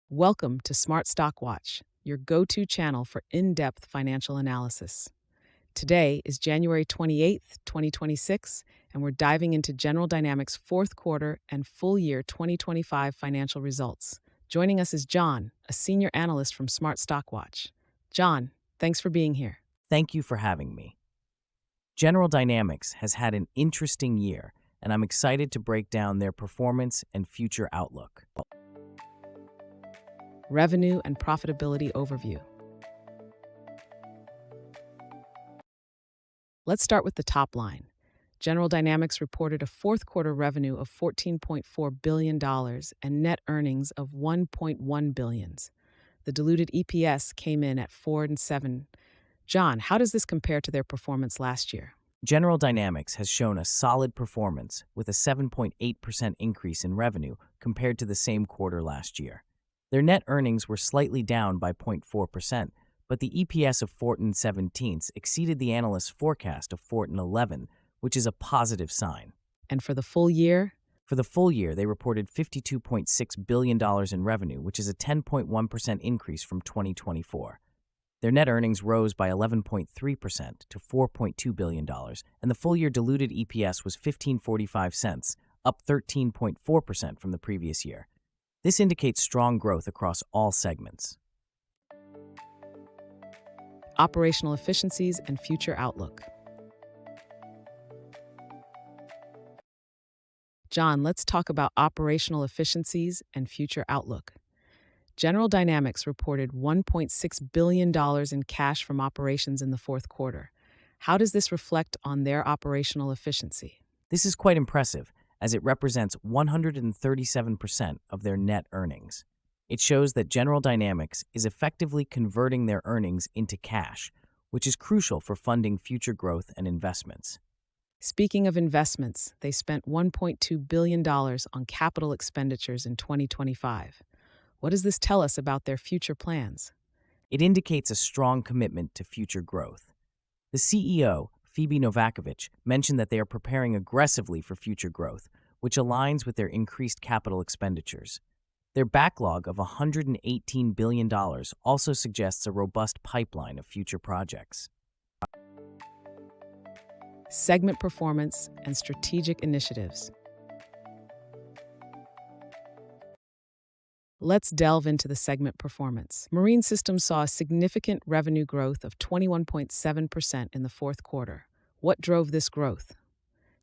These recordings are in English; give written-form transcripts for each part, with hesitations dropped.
Welcome to Smart Stock Watch, your go-to channel for in-depth financial analysis. Today is January 28th, 2026, and we're diving into General Dynamics' fourth quarter and full year 2025 financial results. Joining us is John, a senior analyst from Smart Stock Watch. John, thanks for being here. Thank you for having me. General Dynamics has had an interesting year, and I'm excited to break down their performance and future outlook. Revenue and profitability overview. Let's start with the top line. General Dynamics reported a fourth quarter revenue of $14.4 billion and net earnings of $1.1 billion. The diluted EPS came in at 4.7. John, how does this compare to their performance last year? General Dynamics has shown a solid performance with a 7.8% increase in revenue compared to the same quarter last year. Their net earnings were slightly down by 0.4%, but the EPS of 4.17 exceeded the analyst's forecast of 4.11, which is a positive sign. And for the full year? For the full year, they reported $52.6 billion in revenue, which is a 10.1% increase from 2024. Their net earnings rose by 11.3% to $4.2 billion, and the full-year diluted EPS was 15.45 cents, up 13.4% from the previous year. This indicates strong growth across all segments. Operational efficiencies and future outlook. John, let's talk about operational efficiencies and future outlook. General Dynamics reported $1.6 billion in cash from operations in the fourth quarter. How does this reflect on their operational efficiency? This is quite impressive, as it represents 137% of their net earnings. It shows that General Dynamics is effectively converting their earnings into cash, which is crucial for funding future growth and investments. Speaking of investments, they spent $1.2 billion on capital expenditures in 2025. What does this tell us about their future plans? It indicates a strong commitment to future growth. The CEO, Phebe Novakovic, mentioned that they are preparing aggressively for future growth, which aligns with their increased capital expenditures. Their backlog of $118 billion also suggests a robust pipeline of future projects. Segment performance and strategic initiatives. Let's delve into the segment performance. Marine Systems saw a significant revenue growth of 21.7% in the fourth quarter. What drove this growth?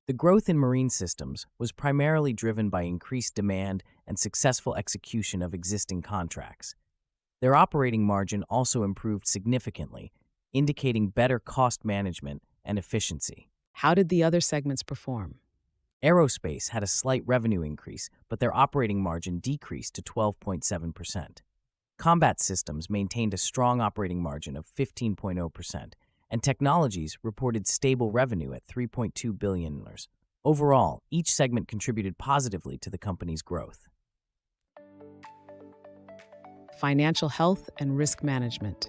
The growth in Marine Systems was primarily driven by increased demand and successful execution of existing contracts. Their operating margin also improved significantly, indicating better cost management and efficiency. How did the other segments perform? Aerospace had a slight revenue increase, but their operating margin decreased to 12.7%. Combat Systems maintained a strong operating margin of 15.0%, and Technologies reported stable revenue at $3.2 billion. Overall, each segment contributed positively to the company's growth. Financial health and risk management.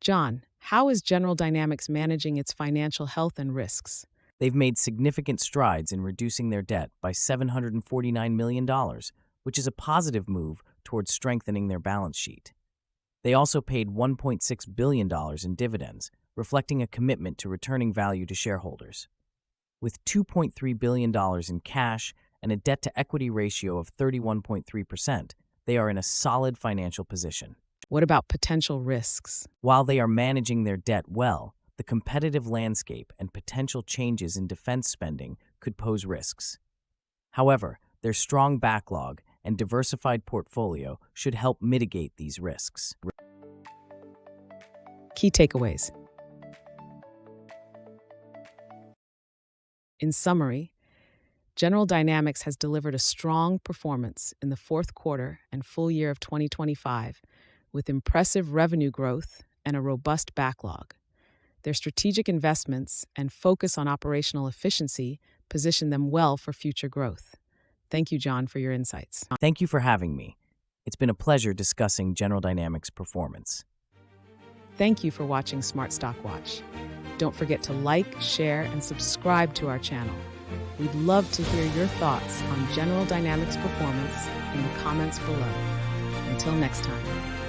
John, how is General Dynamics managing its financial health and risks? They've made significant strides in reducing their debt by $749 million, which is a positive move towards strengthening their balance sheet. They also paid $1.6 billion in dividends, reflecting a commitment to returning value to shareholders. With $2.3 billion in cash and a debt-to-equity ratio of 31.3%, they are in a solid financial position. What about potential risks? While they are managing their debt well, the competitive landscape and potential changes in defense spending could pose risks. However, their strong backlog and diversified portfolio should help mitigate these risks. Key takeaways. In summary, General Dynamics has delivered a strong performance in the fourth quarter and full year of 2025, with impressive revenue growth and a robust backlog. Their strategic investments and focus on operational efficiency position them well for future growth. Thank you, John, for your insights. Thank you for having me. It's been a pleasure discussing General Dynamics' performance. Thank you for watching Smart Stock Watch. Don't forget to like, share, and subscribe to our channel. We'd love to hear your thoughts on General Dynamics performance in the comments below. Until next time.